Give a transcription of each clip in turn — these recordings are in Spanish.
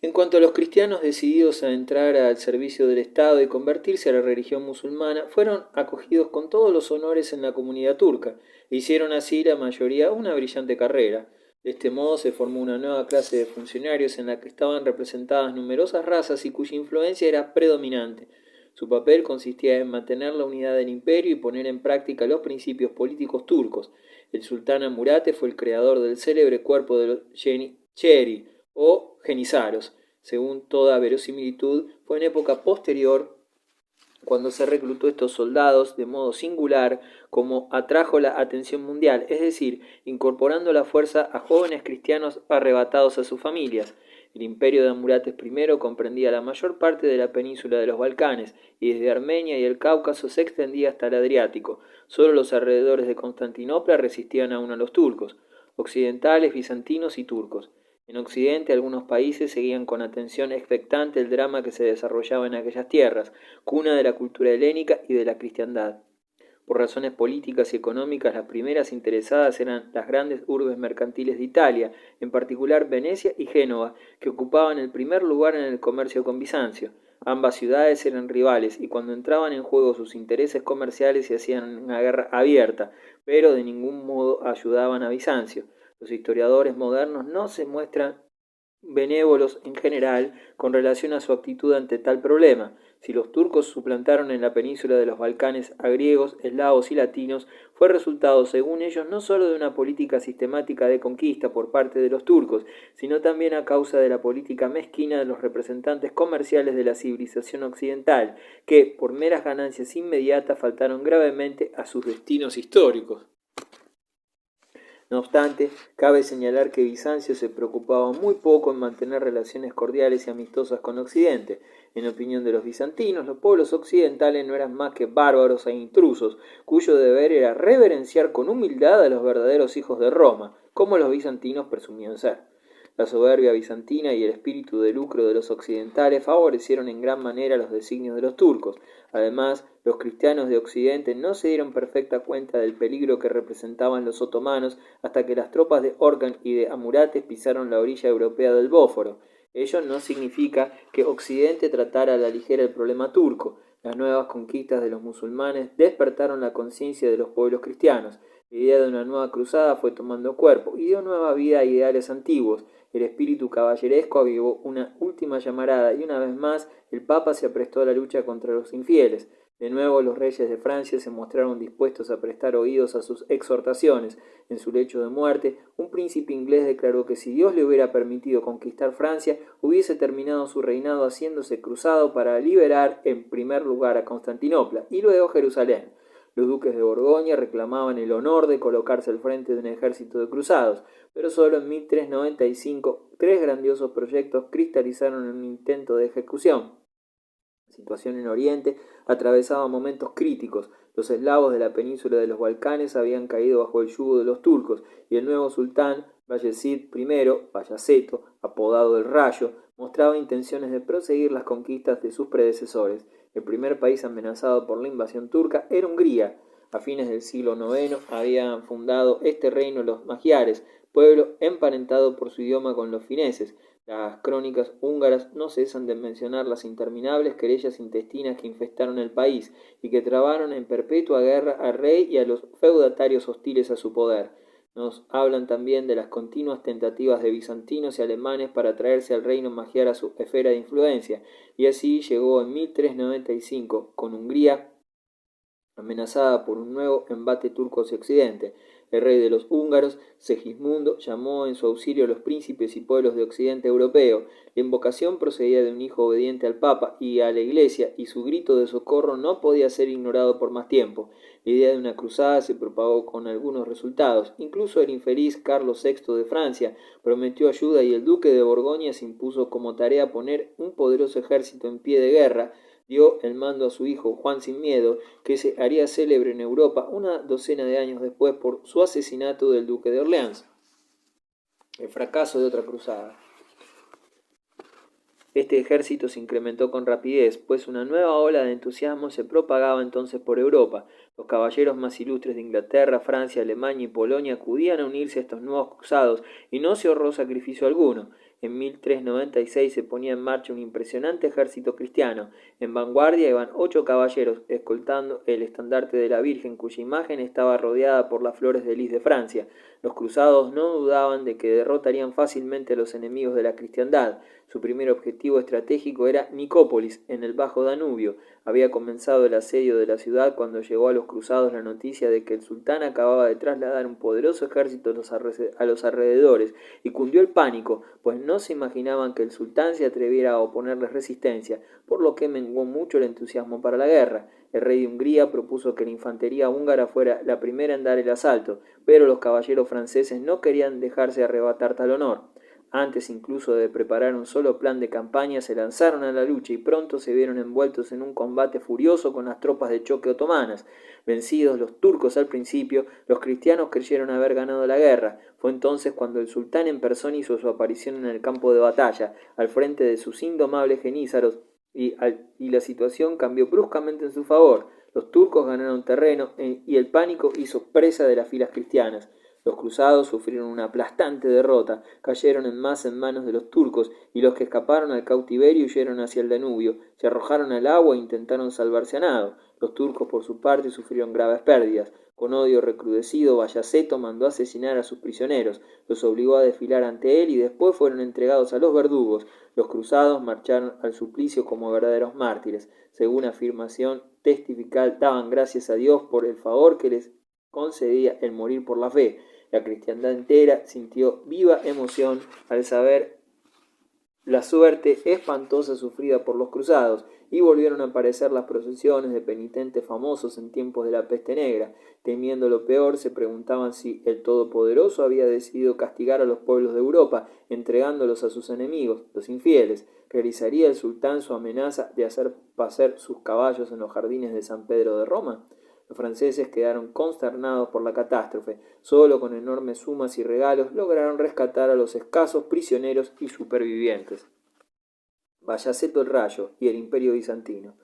En cuanto a los cristianos decididos a entrar al servicio del Estado y convertirse a la religión musulmana, fueron acogidos con todos los honores en la comunidad turca e hicieron así la mayoría una brillante carrera. De este modo se formó una nueva clase de funcionarios en la que estaban representadas numerosas razas y cuya influencia era predominante. Su papel consistía en mantener la unidad del imperio y poner en práctica los principios políticos turcos. El sultán Amurate fue el creador del célebre cuerpo de los Yenicheri o Genizaros. Según toda verosimilitud, fue en época posterior cuando se reclutó estos soldados de modo singular como atrajo la atención mundial, es decir, incorporando a la fuerza a jóvenes cristianos arrebatados a sus familias. El imperio de Amurates I comprendía la mayor parte de la península de los Balcanes y desde Armenia y el Cáucaso se extendía hasta el Adriático. Solo los alrededores de Constantinopla resistían aún a los turcos, occidentales, bizantinos y turcos. En Occidente algunos países seguían con atención expectante el drama que se desarrollaba en aquellas tierras, cuna de la cultura helénica y de la cristiandad. Por razones políticas y económicas, las primeras interesadas eran las grandes urbes mercantiles de Italia, en particular Venecia y Génova, que ocupaban el primer lugar en el comercio con Bizancio. Ambas ciudades eran rivales y cuando entraban en juego sus intereses comerciales se hacían una guerra abierta, pero de ningún modo ayudaban a Bizancio. Los historiadores modernos no se muestran benévolos en general con relación a su actitud ante tal problema. Si los turcos suplantaron en la península de los Balcanes a griegos, eslavos y latinos, fue resultado, según ellos, no sólo de una política sistemática de conquista por parte de los turcos, sino también a causa de la política mezquina de los representantes comerciales de la civilización occidental, que, por meras ganancias inmediatas, faltaron gravemente a sus destinos históricos. No obstante, cabe señalar que Bizancio se preocupaba muy poco en mantener relaciones cordiales y amistosas con Occidente. En opinión de los bizantinos, los pueblos occidentales no eran más que bárbaros e intrusos, cuyo deber era reverenciar con humildad a los verdaderos hijos de Roma, como los bizantinos presumían ser. La soberbia bizantina y el espíritu de lucro de los occidentales favorecieron en gran manera los designios de los turcos. Además, los cristianos de Occidente no se dieron perfecta cuenta del peligro que representaban los otomanos hasta que las tropas de Orkan y de Amurates pisaron la orilla europea del Bósforo. Ello no significa que Occidente tratara a la ligera el problema turco. Las nuevas conquistas de los musulmanes despertaron la conciencia de los pueblos cristianos. La idea de una nueva cruzada fue tomando cuerpo y dio nueva vida a ideales antiguos. El espíritu caballeresco avivó una última llamarada y una vez más el Papa se aprestó a la lucha contra los infieles. De nuevo los reyes de Francia se mostraron dispuestos a prestar oídos a sus exhortaciones. En su lecho de muerte, un príncipe inglés declaró que si Dios le hubiera permitido conquistar Francia, hubiese terminado su reinado haciéndose cruzado para liberar en primer lugar a Constantinopla y luego Jerusalén. Los duques de Borgoña reclamaban el honor de colocarse al frente de un ejército de cruzados, pero solo en 1395 tres grandiosos proyectos cristalizaron en un intento de ejecución. La situación en Oriente atravesaba momentos críticos. Los eslavos de la península de los Balcanes habían caído bajo el yugo de los turcos y el nuevo sultán, Bayezid I, Bayaceto, apodado el Rayo, mostraba intenciones de proseguir las conquistas de sus predecesores. El primer país amenazado por la invasión turca era Hungría. A fines del siglo IX habían fundado este reino los magiares, pueblo emparentado por su idioma con los fineses. Las crónicas húngaras no cesan de mencionar las interminables querellas intestinas que infestaron el país y que trabaron en perpetua guerra al rey y a los feudatarios hostiles a su poder. Nos hablan también de las continuas tentativas de bizantinos y alemanes para traerse al reino magiar a su esfera de influencia, y así llegó en 1395, con Hungría amenazada por un nuevo embate turco hacia Occidente. El rey de los húngaros, Segismundo, llamó en su auxilio a los príncipes y pueblos de Occidente europeo. La invocación procedía de un hijo obediente al Papa y a la Iglesia, y su grito de socorro no podía ser ignorado por más tiempo. La idea de una cruzada se propagó con algunos resultados. Incluso el infeliz Carlos VI de Francia prometió ayuda y el duque de Borgoña se impuso como tarea poner un poderoso ejército en pie de guerra. Dio el mando a su hijo Juan sin Miedo, que se haría célebre en Europa una docena de años después por su asesinato del duque de Orleans. El fracaso de otra cruzada. Este ejército se incrementó con rapidez, pues una nueva ola de entusiasmo se propagaba entonces por Europa. Los caballeros más ilustres de Inglaterra, Francia, Alemania y Polonia acudían a unirse a estos nuevos cruzados y no se ahorró sacrificio alguno. En 1396 se ponía en marcha un impresionante ejército cristiano. En vanguardia iban 8 caballeros escoltando el estandarte de la Virgen, cuya imagen estaba rodeada por las flores de lis de Francia. Los cruzados no dudaban de que derrotarían fácilmente a los enemigos de la cristiandad. Su primer objetivo estratégico era Nicópolis, en el Bajo Danubio. Había comenzado el asedio de la ciudad cuando llegó a los cruzados la noticia de que el sultán acababa de trasladar un poderoso ejército a los alrededores, y cundió el pánico, pues no se imaginaban que el sultán se atreviera a oponerles resistencia, por lo que menguó mucho el entusiasmo para la guerra. El rey de Hungría propuso que la infantería húngara fuera la primera en dar el asalto, pero los caballeros franceses no querían dejarse arrebatar tal honor. Antes incluso de preparar un solo plan de campaña, se lanzaron a la lucha y pronto se vieron envueltos en un combate furioso con las tropas de choque otomanas. Vencidos los turcos al principio, los cristianos creyeron haber ganado la guerra. Fue entonces cuando el sultán en persona hizo su aparición en el campo de batalla, al frente de sus indomables genízaros, y la situación cambió bruscamente en su favor. Los turcos ganaron terreno y el pánico hizo presa de las filas cristianas. Los cruzados sufrieron una aplastante derrota, cayeron en masa en manos de los turcos, y los que escaparon al cautiverio huyeron hacia el Danubio, se arrojaron al agua e intentaron salvarse a nado. Los turcos, por su parte, sufrieron graves pérdidas. Con odio recrudecido, Bayaceto mandó asesinar a sus prisioneros, los obligó a desfilar ante él y después fueron entregados a los verdugos. Los cruzados marcharon al suplicio como verdaderos mártires. Según afirmación testifical, daban gracias a Dios por el favor que les concedía el morir por la fe. La cristiandad entera sintió viva emoción al saber la suerte espantosa sufrida por los cruzados, y volvieron a aparecer las procesiones de penitentes famosos en tiempos de la peste negra. Temiendo lo peor, se preguntaban si el Todopoderoso había decidido castigar a los pueblos de Europa, entregándolos a sus enemigos, los infieles. ¿Realizaría el sultán su amenaza de hacer pasear sus caballos en los jardines de San Pedro de Roma? Los franceses quedaron consternados por la catástrofe. Solo con enormes sumas y regalos lograron rescatar a los escasos prisioneros y supervivientes. Bayaceto el Rayo y el Imperio Bizantino.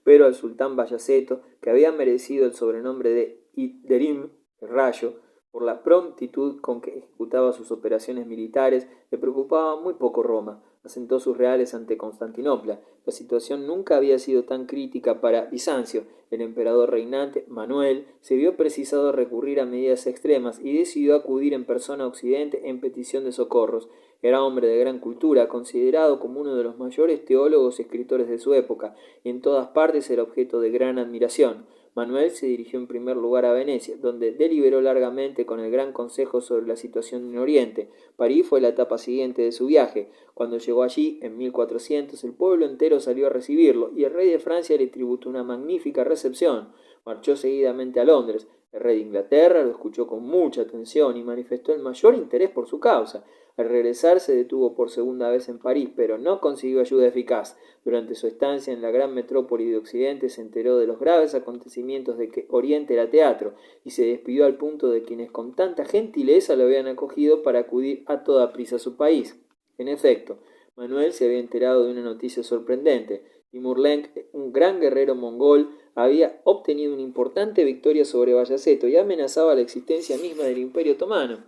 Pero al sultán Bayaceto, que había merecido el sobrenombre de Iderim, el Rayo, por la prontitud con que ejecutaba sus operaciones militares, le preocupaba muy poco Roma. Asentó sus reales ante Constantinopla. La situación nunca había sido tan crítica para Bizancio. El emperador reinante, Manuel, se vio precisado recurrir a medidas extremas y decidió acudir en persona a Occidente en petición de socorros. Era hombre de gran cultura, considerado como uno de los mayores teólogos y escritores de su época, y en todas partes era objeto de gran admiración. Manuel se dirigió en primer lugar a Venecia, donde deliberó largamente con el Gran Consejo sobre la situación en Oriente. París fue la etapa siguiente de su viaje. Cuando llegó allí, en 1400, el pueblo entero salió a recibirlo, y el rey de Francia le tributó una magnífica recepción. Marchó seguidamente a Londres. El rey de Inglaterra lo escuchó con mucha atención y manifestó el mayor interés por su causa. Al regresar se detuvo por segunda vez en París, pero no consiguió ayuda eficaz. Durante su estancia en la gran metrópoli de Occidente se enteró de los graves acontecimientos de que Oriente era teatro, y se despidió al punto de quienes con tanta gentileza lo habían acogido para acudir a toda prisa a su país. En efecto, Manuel se había enterado de una noticia sorprendente. Timur Lenk, un gran guerrero mongol, había obtenido una importante victoria sobre Bayaceto y amenazaba la existencia misma del Imperio Otomano.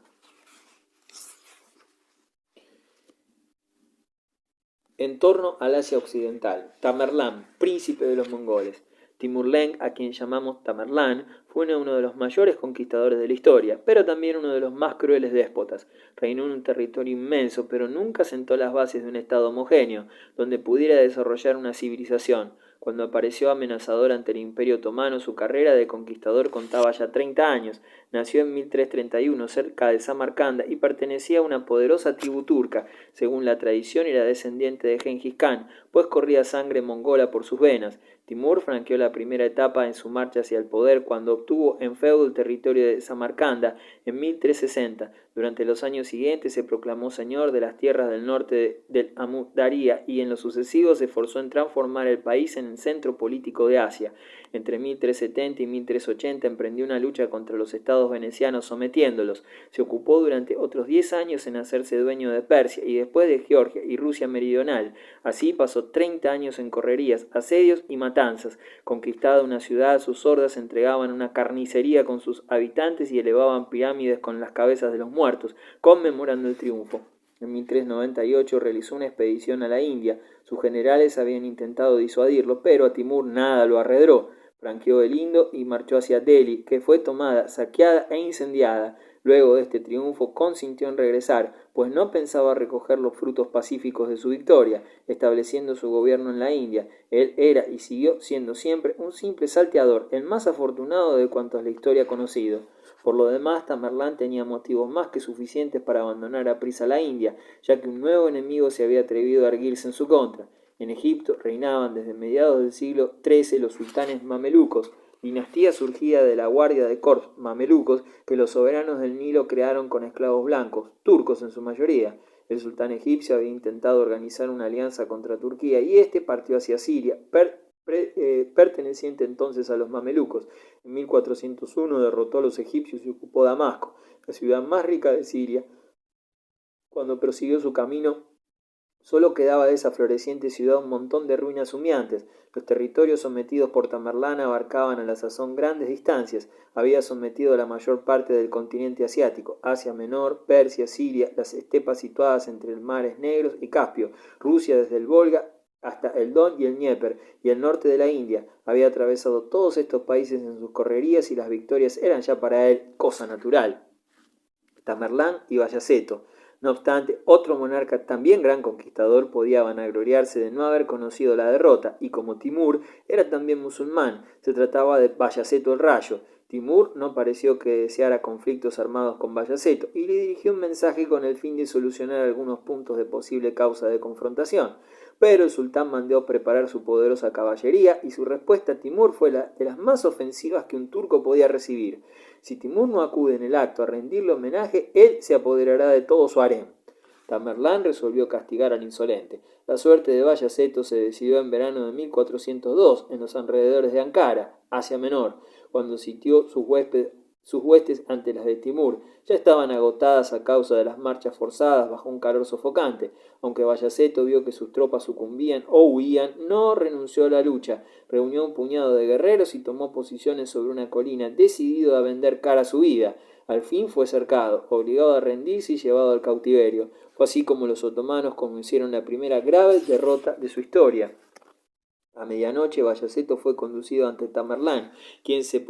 En torno al Asia Occidental, Tamerlán, príncipe de los mongoles. Timur Lenk, a quien llamamos Tamerlán, fue uno de los mayores conquistadores de la historia, pero también uno de los más crueles déspotas. Reinó en un territorio inmenso, pero nunca sentó las bases de un estado homogéneo, donde pudiera desarrollar una civilización. Cuando apareció amenazador ante el Imperio Otomano, su carrera de conquistador contaba ya 30 años. Nació en 1331 cerca de Samarcanda y pertenecía a una poderosa tribu turca. Según la tradición, era descendiente de Gengis Khan, pues corría sangre mongola por sus venas. Timur franqueó la primera etapa en su marcha hacia el poder cuando obtuvo en feudo el territorio de Samarcanda en 1360. Durante los años siguientes se proclamó señor de las tierras del norte del Amudarya y en lo sucesivo se esforzó en transformar el país en el centro político de Asia. Entre 1370 y 1380 emprendió una lucha contra los estados estados venecianos sometiéndolos. Se ocupó durante otros 10 años en hacerse dueño de Persia y después de Georgia y Rusia meridional. Así pasó 30 años en correrías, asedios y matanzas. Conquistada una ciudad, sus hordas entregaban una carnicería con sus habitantes y elevaban pirámides con las cabezas de los muertos, conmemorando el triunfo. En 1398 realizó una expedición a la India. Sus generales habían intentado disuadirlo, pero a Timur nada lo arredró. Franqueó el Indo y marchó hacia Delhi, que fue tomada, saqueada e incendiada. Luego de este triunfo consintió en regresar, pues no pensaba recoger los frutos pacíficos de su victoria, estableciendo su gobierno en la India. Él era y siguió siendo siempre un simple salteador, el más afortunado de cuantos la historia ha conocido. Por lo demás, Tamerlán tenía motivos más que suficientes para abandonar a prisa la India, ya que un nuevo enemigo se había atrevido a erguirse en su contra. En Egipto reinaban desde mediados del siglo XIII los sultanes mamelucos, dinastía surgida de la guardia de corps mamelucos que los soberanos del Nilo crearon con esclavos blancos, turcos en su mayoría. El sultán egipcio había intentado organizar una alianza contra Turquía y este partió hacia Siria, perteneciente entonces a los mamelucos. En 1401 derrotó a los egipcios y ocupó Damasco, la ciudad más rica de Siria. Cuando prosiguió su camino, solo quedaba de esa floreciente ciudad un montón de ruinas humeantes. Los territorios sometidos por Tamerlán abarcaban a la sazón grandes distancias. Había sometido a la mayor parte del continente asiático, Asia Menor, Persia, Siria, las estepas situadas entre el mares Negros y Caspio, Rusia desde el Volga hasta el Don y el Dnieper, y el norte de la India. Había atravesado todos estos países en sus correrías y las victorias eran ya para él cosa natural. Tamerlán y Bayaceto. No obstante, otro monarca también gran conquistador podía vanagloriarse de no haber conocido la derrota, y como Timur era también musulmán, se trataba de Bayaceto el Rayo. Timur no pareció que deseara conflictos armados con Bayaceto y le dirigió un mensaje con el fin de solucionar algunos puntos de posible causa de confrontación. Pero el sultán mandó preparar su poderosa caballería y su respuesta a Timur fue de las más ofensivas que un turco podía recibir. Si Timur no acude en el acto a rendirle homenaje, él se apoderará de todo su harem. Tamerlán resolvió castigar al insolente. La suerte de Bayaceto se decidió en verano de 1402 en los alrededores de Ankara, Asia Menor, cuando sitió sus huestes ante las de Timur. Ya estaban agotadas a causa de las marchas forzadas bajo un calor sofocante. Aunque Bayaceto vio que sus tropas sucumbían o huían, no renunció a la lucha. Reunió un puñado de guerreros y tomó posiciones sobre una colina, decidido a vender cara a su vida. Al fin fue cercado, obligado a rendirse y llevado al cautiverio. Fue así como los otomanos conocieron la primera grave derrota de su historia. A medianoche Bayaceto fue conducido ante Tamerlán, quien se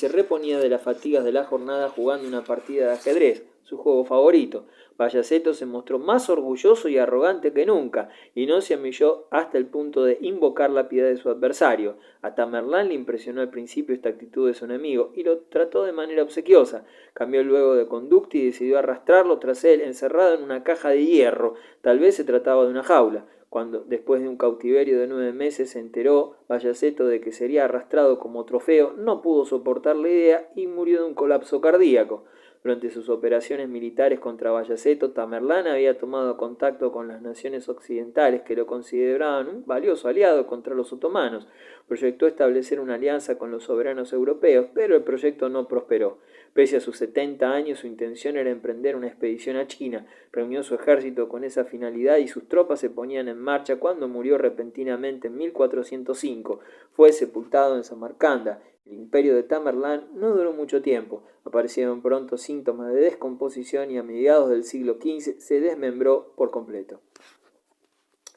reponía de las fatigas de la jornada jugando una partida de ajedrez, su juego favorito. Bayaceto se mostró más orgulloso y arrogante que nunca, y no se amilló hasta el punto de invocar la piedad de su adversario. A Tamerlán le impresionó al principio esta actitud de su enemigo, y lo trató de manera obsequiosa. Cambió luego de conducta y decidió arrastrarlo tras él, encerrado en una caja de hierro. Tal vez se trataba de una jaula. Cuando, después de un cautiverio de 9 meses, se enteró Bayaceto de que sería arrastrado como trofeo, no pudo soportar la idea y murió de un colapso cardíaco. Durante sus operaciones militares contra Bayaceto, Tamerlán había tomado contacto con las naciones occidentales que lo consideraban un valioso aliado contra los otomanos. Proyectó establecer una alianza con los soberanos europeos, pero el proyecto no prosperó. Pese a sus 70 años, su intención era emprender una expedición a China. Reunió su ejército con esa finalidad y sus tropas se ponían en marcha cuando murió repentinamente en 1405. Fue sepultado en Samarcanda. El imperio de Tamerlán no duró mucho tiempo. Aparecieron pronto síntomas de descomposición y a mediados del siglo XV se desmembró por completo.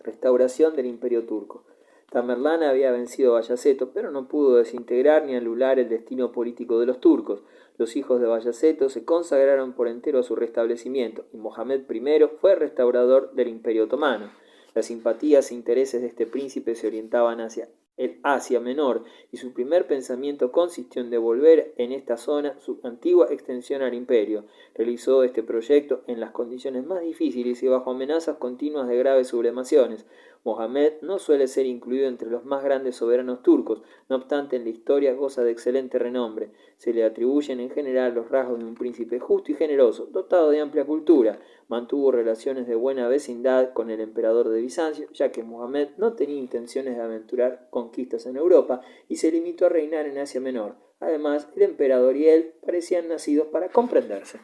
Restauración del imperio turco. Tamerlán había vencido a Bayaceto, pero no pudo desintegrar ni anular el destino político de los turcos. Los hijos de Bayaceto se consagraron por entero a su restablecimiento, y Mohamed I fue restaurador del imperio otomano. Las simpatías e intereses de este príncipe se orientaban hacia el Asia Menor, y su primer pensamiento consistió en devolver en esta zona su antigua extensión al imperio. Realizó este proyecto en las condiciones más difíciles y bajo amenazas continuas de graves sublevaciones. Mohamed no suele ser incluido entre los más grandes soberanos turcos, no obstante en la historia goza de excelente renombre. Se le atribuyen en general los rasgos de un príncipe justo y generoso, dotado de amplia cultura. Mantuvo relaciones de buena vecindad con el emperador de Bizancio, ya que Mohamed no tenía intenciones de aventurar conquistas en Europa y se limitó a reinar en Asia Menor. Además, el emperador y él parecían nacidos para comprenderse.